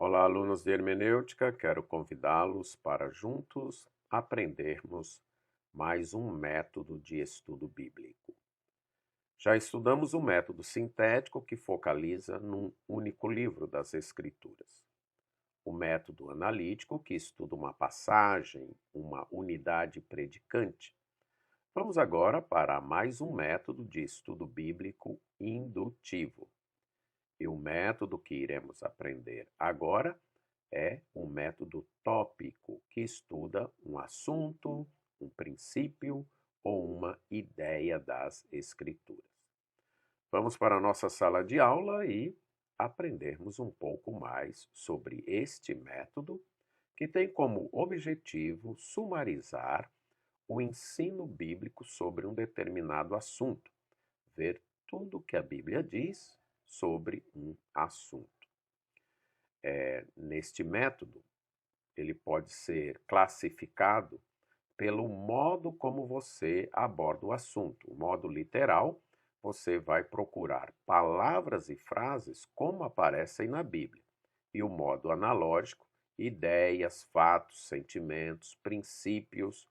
Olá, alunos de hermenêutica, quero convidá-los para juntos aprendermos mais um método de estudo bíblico. Já estudamos o método sintético que focaliza num único livro das Escrituras. O método analítico que estuda uma passagem, uma unidade predicante. Vamos agora para mais um método de estudo bíblico indutivo. E o método que iremos aprender agora é um método tópico que estuda um assunto, um princípio ou uma ideia das Escrituras. Vamos para a nossa sala de aula e aprendermos um pouco mais sobre este método, que tem como objetivo sumarizar o ensino bíblico sobre um determinado assunto, ver tudo o que a Bíblia diz sobre um assunto. Neste método, ele pode ser classificado pelo modo como você aborda o assunto. O modo literal, você vai procurar palavras e frases como aparecem na Bíblia. E o modo analógico, ideias, fatos, sentimentos, princípios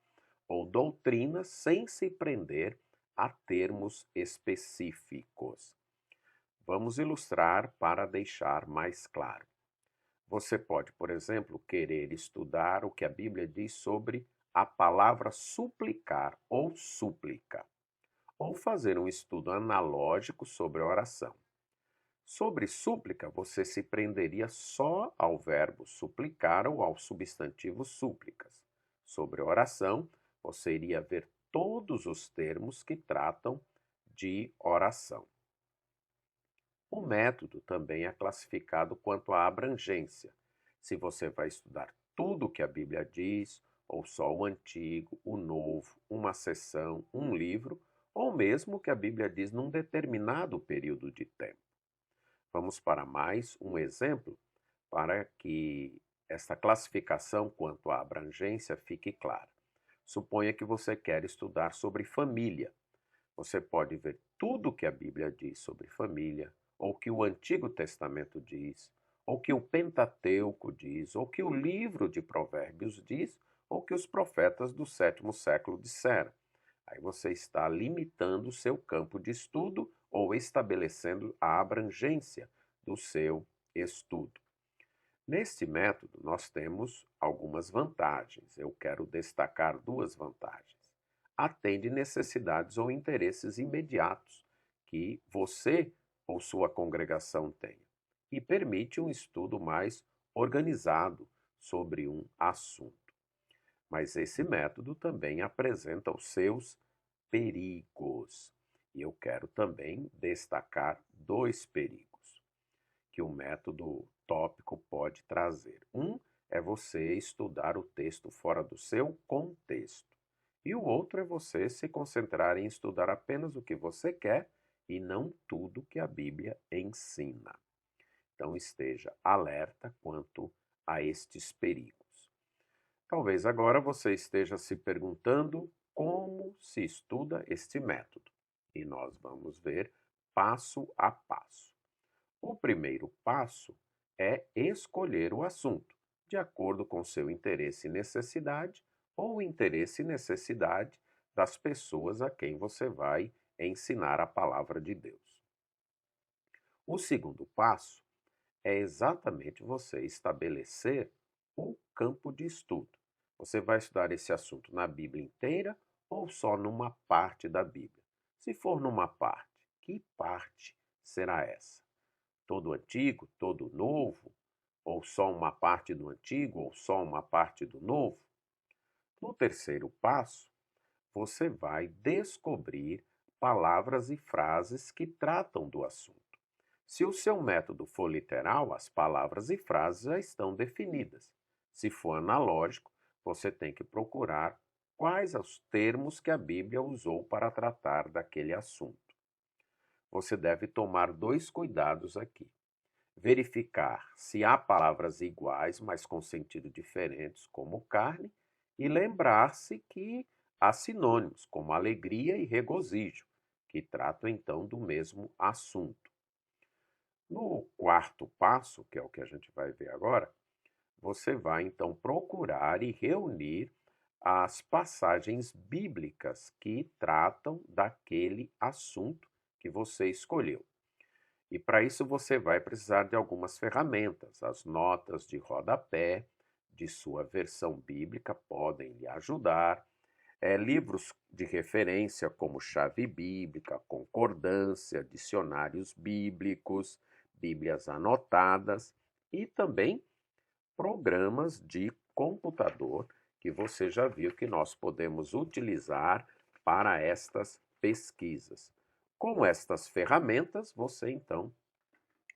ou doutrinas sem se prender a termos específicos. Vamos ilustrar para deixar mais claro. Você pode, por exemplo, querer estudar o que a Bíblia diz sobre a palavra suplicar ou súplica, ou fazer um estudo analógico sobre a oração. Sobre súplica, você se prenderia só ao verbo suplicar ou ao substantivo súplicas. Sobre oração, você iria ver todos os termos que tratam de oração. O método também é classificado quanto à abrangência. Se você vai estudar tudo o que a Bíblia diz, ou só o Antigo, o Novo, uma seção, um livro, ou mesmo o que a Bíblia diz num determinado período de tempo. Vamos para mais um exemplo para que esta classificação quanto à abrangência fique clara. Suponha que você quer estudar sobre família. Você pode ver tudo o que a Bíblia diz sobre família, ou que o Antigo Testamento diz, ou que o Pentateuco diz, ou que o livro de Provérbios diz, ou que os profetas do sétimo século disseram. Aí você está limitando o seu campo de estudo ou estabelecendo a abrangência do seu estudo. Neste método, nós temos algumas vantagens. Eu quero destacar duas vantagens. Atende necessidades ou interesses imediatos que você ou sua congregação tenha e permite um estudo mais organizado sobre um assunto. Mas esse método também apresenta os seus perigos. E eu quero também destacar dois perigos que o método tópico pode trazer. Um é você estudar o texto fora do seu contexto. E o outro é você se concentrar em estudar apenas o que você quer e não tudo que a Bíblia ensina. Então esteja alerta quanto a estes perigos. Talvez agora você esteja se perguntando como se estuda este método. E nós vamos ver passo a passo. O primeiro passo é escolher o assunto, de acordo com seu interesse e necessidade, ou interesse e necessidade das pessoas a quem você vai ensinar a palavra de Deus. O segundo passo é exatamente você estabelecer o campo de estudo. Você vai estudar esse assunto na Bíblia inteira ou só numa parte da Bíblia? Se for numa parte, que parte será essa? Todo o Antigo, todo o Novo? Ou só uma parte do Antigo, ou só uma parte do Novo? No terceiro passo, você vai descobrir palavras e frases que tratam do assunto. Se o seu método for literal, as palavras e frases já estão definidas. Se for analógico, você tem que procurar quais os termos que a Bíblia usou para tratar daquele assunto. Você deve tomar dois cuidados aqui. Verificar se há palavras iguais, mas com sentido diferentes, como carne, e lembrar-se que há sinônimos, como alegria e regozijo, que tratam então do mesmo assunto. No quarto passo, que é o que a gente vai ver agora, você vai então procurar e reunir as passagens bíblicas que tratam daquele assunto que você escolheu. E para isso você vai precisar de algumas ferramentas. As notas de rodapé de sua versão bíblica podem lhe ajudar. Livros de referência como chave bíblica, concordância, dicionários bíblicos, bíblias anotadas e também programas de computador que você já viu que nós podemos utilizar para estas pesquisas. Com estas ferramentas, você então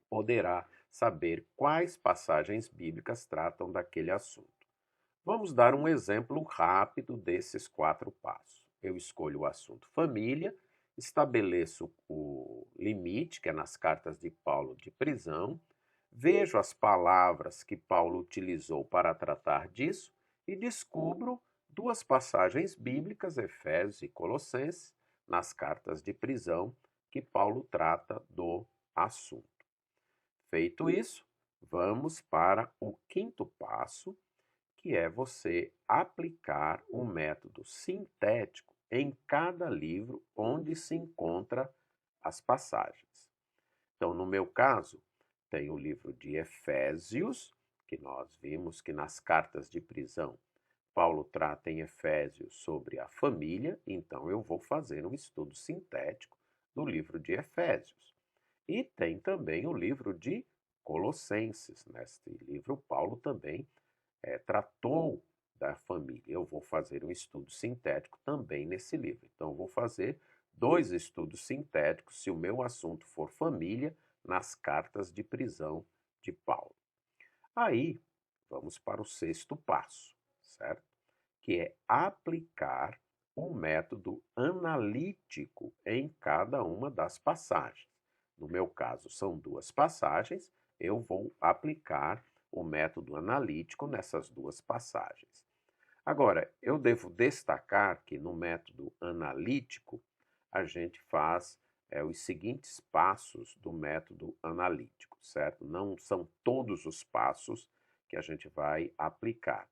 poderá saber quais passagens bíblicas tratam daquele assunto. Vamos dar um exemplo rápido desses 4 passos. Eu escolho o assunto família, estabeleço o limite, que é nas cartas de Paulo de prisão, vejo as palavras que Paulo utilizou para tratar disso e descubro 2 passagens bíblicas, Efésios e Colossenses, nas cartas de prisão, que Paulo trata do assunto. Feito isso, vamos para o quinto passo, que é você aplicar o método sintético em cada livro onde se encontra as passagens. Então, no meu caso, tem o livro de Efésios, que nós vimos que nas cartas de prisão, Paulo trata em Efésios sobre a família, então eu vou fazer um estudo sintético do livro de Efésios. E tem também o livro de Colossenses. Neste livro, Paulo também tratou da família. Eu vou fazer um estudo sintético também nesse livro. Então, eu vou fazer 2 estudos sintéticos, se o meu assunto for família, nas cartas de prisão de Paulo. Aí, vamos para o sexto passo, certo? Que é aplicar o método analítico em cada uma das passagens. No meu caso, são 2 passagens, eu vou aplicar o método analítico nessas 2 passagens. Agora, eu devo destacar que no método analítico, a gente faz os seguintes passos do método analítico, certo? Não são todos os passos que a gente vai aplicar.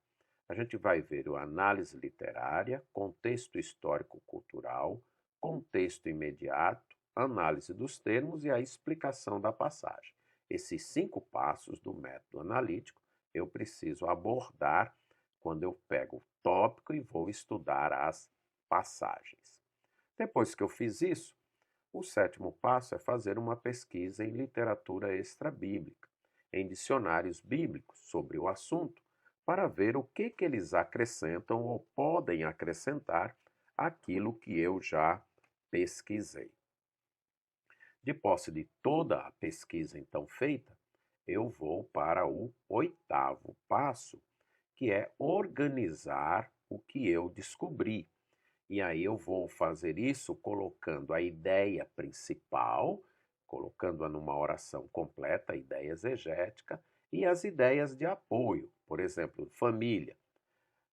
A gente vai ver a análise literária, contexto histórico-cultural, contexto imediato, análise dos termos e a explicação da passagem. Esses 5 passos do método analítico eu preciso abordar quando eu pego o tópico e vou estudar as passagens. Depois que eu fiz isso, o sétimo passo é fazer uma pesquisa em literatura extra-bíblica, em dicionários bíblicos sobre o assunto, para ver o que eles acrescentam ou podem acrescentar àquilo que eu já pesquisei. De posse de toda a pesquisa então feita, eu vou para o oitavo passo, que é organizar o que eu descobri. E aí eu vou fazer isso colocando a ideia principal, colocando-a numa oração completa, a ideia exegética, e as ideias de apoio. Por exemplo, família.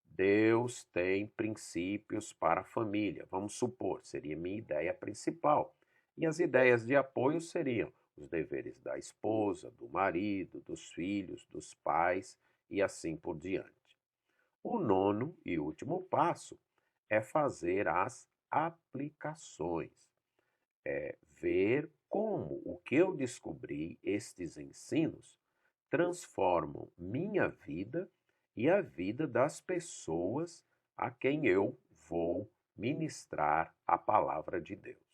Deus tem princípios para a família. Vamos supor, seria minha ideia principal. E as ideias de apoio seriam os deveres da esposa, do marido, dos filhos, dos pais e assim por diante. O nono e último passo é fazer as aplicações, ver como o que eu descobri, estes ensinos, transformam minha vida e a vida das pessoas a quem eu vou ministrar a palavra de Deus.